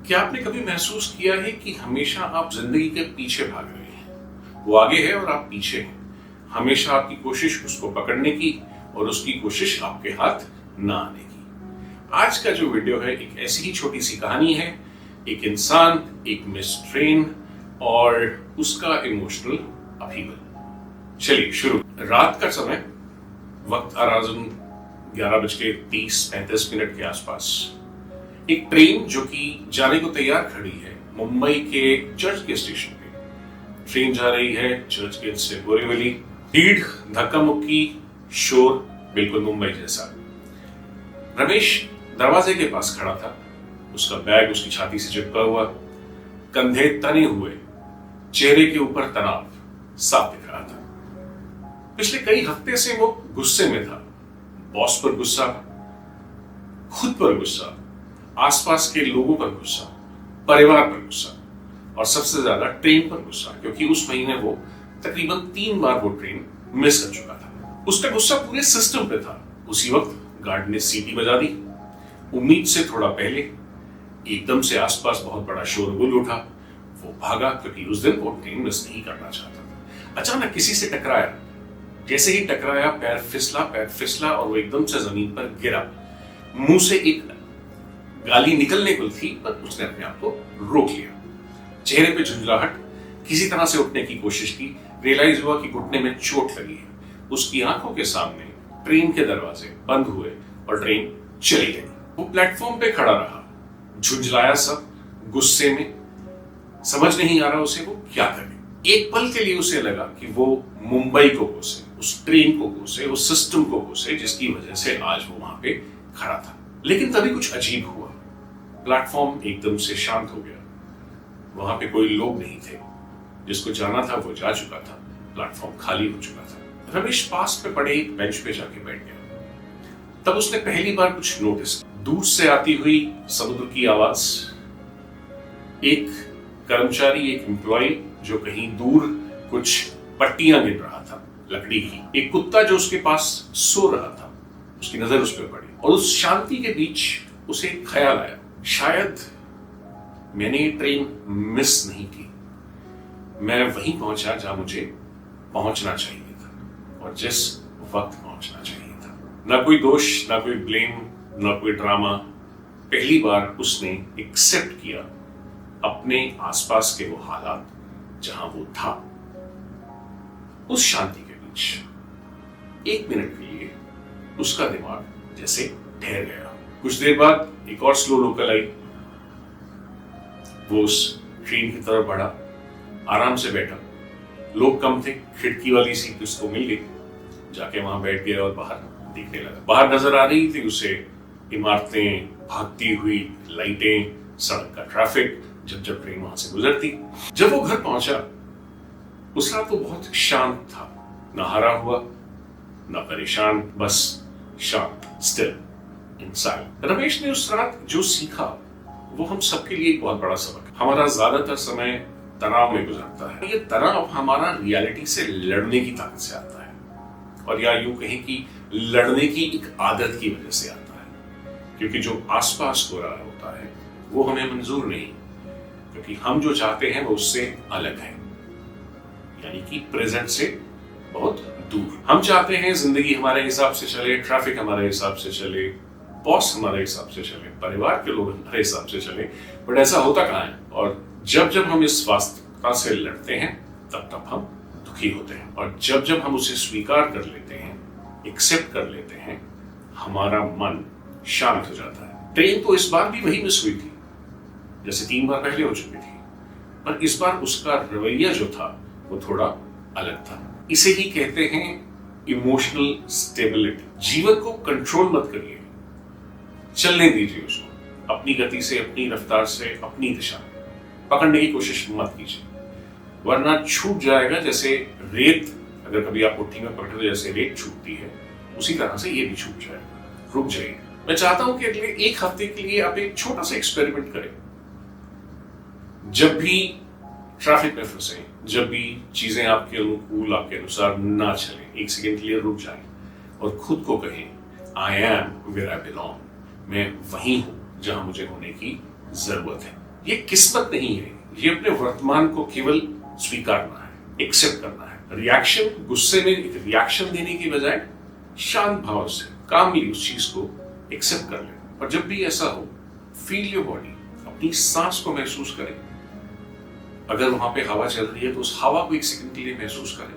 क्या आपने कभी महसूस किया है कि हमेशा आप जिंदगी के पीछे भाग रहे हैं? वो आगे है और आप पीछे हैं। हमेशा आपकी कोशिश उसको पकड़ने की और उसकी कोशिश आपके हाथ ना आने की। आज का जो वीडियो है एक ऐसी ही छोटी सी कहानी है, एक इंसान, एक मिस ट्रेन और उसका इमोशनल अपहीवल। चलिए शुरू। रात का समय, वक्त अराज़न 11:30-35 के आसपास, एक ट्रेन जो कि जाने को तैयार खड़ी है मुंबई के चर्च के स्टेशन पे। ट्रेन जा रही है चर्च गेट से बोरीवली। भीड़, धक्का मुक्की, शोर, बिल्कुल मुंबई जैसा। रमेश दरवाजे के पास खड़ा था, उसका बैग उसकी छाती से चिपका हुआ, कंधे तने हुए, चेहरे के ऊपर तनाव साफ दिख रहा था। पिछले कई हफ्ते से वो गुस्से में था। बॉस पर गुस्सा, खुद पर गुस्सा, आसपास के लोगों पर गुस्सा, परिवार पर गुस्सा और सबसे ज्यादा ट्रेन पर गुस्सा, क्योंकि उस महीने वो तकरीबन 3 बार वो ट्रेन मिस कर चुका था। उसका गुस्सा पूरे सिस्टम पे था। उसी वक्त गार्ड ने सीटी बजा दी। उम्मीद से थोड़ा पहले एकदम से आसपास बहुत बड़ा शोरगुल उठा। वो भागा क्योंकि उस दिन वो ट्रेन मिस नहीं करना चाहता था। अचानक किसी से टकराया। जैसे ही टकराया पैर फिसला और वो एकदम से जमीन पर गिरा। मुंह से एक गाली निकलने को थी, पर उसने अपने आप को रोक लिया। चेहरे पे झुंझलाहट, किसी तरह से उठने की कोशिश की। रियलाइज हुआ कि घुटने में चोट लगी है। उसकी आंखों के सामने ट्रेन के दरवाजे बंद हुए और ट्रेन चली गई। वो प्लेटफॉर्म पे खड़ा रहा, झुंझलाया सब, गुस्से में। समझ नहीं आ रहा उसे वो क्या करे। एक पल के लिए उसे लगा कि वो मुंबई को कोसे, उस ट्रेन को कोसे, उस सिस्टम को कोसे जिसकी वजह से आज वो वहां पे खड़ा था। लेकिन तभी कुछ अजीब हुआ। प्लेटफॉर्म एकदम से शांत हो गया। वहां पे कोई लोग नहीं थे। जिसको जाना था वो जा चुका था। प्लेटफॉर्म खाली हो चुका था। रमेश पास पे पड़े एक बेंच पे जाके बैठ गया। तब उसने पहली बार कुछ नोटिस किया। दूर से आती हुई समुद्र की आवाज, एक कर्मचारी, एक एम्प्लॉय जो कहीं दूर कुछ पट्टियां गिन रहा था लकड़ी की, एक कुत्ता जो उसके पास सो रहा था। उसकी नजर उस पर पड़ी और उस शांति के बीच उसे एक ख्याल आया, शायद मैंने ये ट्रेन मिस नहीं की। मैं वहीं पहुंचा जहां मुझे पहुंचना चाहिए था और जिस वक्त पहुंचना चाहिए था। ना कोई दोष, ना कोई ब्लेम, ना कोई ड्रामा। पहली बार उसने एक्सेप्ट किया अपने आसपास के वो हालात जहां वो था। उस शांति के बीच 1 मिनट के लिए उसका दिमाग जैसे ठहर गया। कुछ देर बाद एक और स्लो लोकल आई। वो उस ट्रेन की तरफ बढ़ा, आराम से बैठा। लोग कम थे, खिड़की वाली सीट उसको मिल गई। जाके वहां बैठ गया और बाहर देखने लगा। बाहर नजर आ रही थी उसे इमारतें, भागती हुई लाइटें, सड़क का ट्रैफिक, जब ट्रेन वहां से गुजरती। जब वो घर पहुंचा, उस रात वो बहुत शांत था। ना हारा हुआ, ना परेशान, बस शांत, स्टिल, इनसाइड। रमेश ने उस रात जो सीखा वो हम सबके लिए एक बहुत बड़ा सबक है। हमारा ज्यादातर समय तनाव में गुजरता है। ये तनाव हमारा रियलिटी से लड़ने की ताकत से आता है, और या यूं कहें कि लड़ने की एक आदत की वजह से आता है। क्योंकि जो आसपास हो रहा होता है वो हमें मंजूर नहीं, क्योंकि हम जो चाहते हैं वो उससे अलग है, यानी कि प्रेजेंट से बहुत दूर। हम चाहते हैं जिंदगी हमारे हिसाब से चले, ट्रैफिक हमारे हिसाब से चले, बॉस हमारे हिसाब से चले, परिवार के लोग हमारे हिसाब से चले, बट ऐसा होता कहाँ है। और जब हम इस वास्तविकता से लड़ते हैं तब हम दुखी होते हैं, और जब हम उसे स्वीकार कर लेते हैं, एक्सेप्ट कर लेते हैं, हमारा मन शांत हो जाता है। ट्रेन तो इस बार भी वही मिस हुई थी जैसे 3 बार पहले हो चुकी थी, पर इस बार उसका रवैया जो था वो थोड़ा अलग था। इसे ही कहते हैं इमोशनल स्टेबिलिटी। जीवन को कंट्रोल मत करिए, चलने दीजिए उसको, अपनी गति से, अपनी रफ्तार से, अपनी दिशा पकड़ने की कोशिश मत कीजिए, वरना छूट जाएगा। जैसे रेत, अगर कभी आप मुट्ठी में पकड़े तो जैसे रेत छूटती है, उसी तरह से ये भी छूट जाएगा। रुक जाइए। मैं चाहता हूं कि अगले 1 हफ्ते के लिए आप एक छोटा सा एक्सपेरिमेंट करें। जब भी ट्रैफिक में फंसे, जब भी चीजें आपके अनुकूल, आपके अनुसार ना चले, 1 सेकेंड के लिए रुक जाएं और खुद को कहें, I am where I belong. मैं वहीं हूं जहां मुझे होने की जरूरत है। ये किस्मत नहीं है, ये अपने वर्तमान को केवल स्वीकारना है, एक्सेप्ट करना है। रिएक्शन, गुस्से में एक रिएक्शन देने की बजाय शांत भाव से कामली उस चीज को एक्सेप्ट कर ले। और जब भी ऐसा हो, फील योर बॉडी, अपनी सांस को महसूस करें। अगर वहां पे हवा चल रही है तो उस हवा को एक सेकंड के लिए महसूस करें।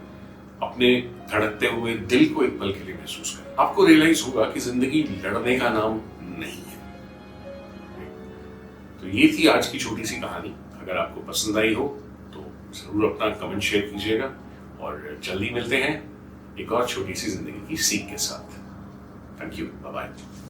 अपने धड़कते हुए दिल को एक पल के लिए महसूस करें। आपको रियलाइज होगा कि जिंदगी लड़ने का नाम नहीं है। तो ये थी आज की छोटी सी कहानी। अगर आपको पसंद आई हो तो जरूर अपना कमेंट शेयर कीजिएगा और जल्दी मिलते हैं एक और छोटी सी जिंदगी की सीख के साथ। Thank you, bye bye.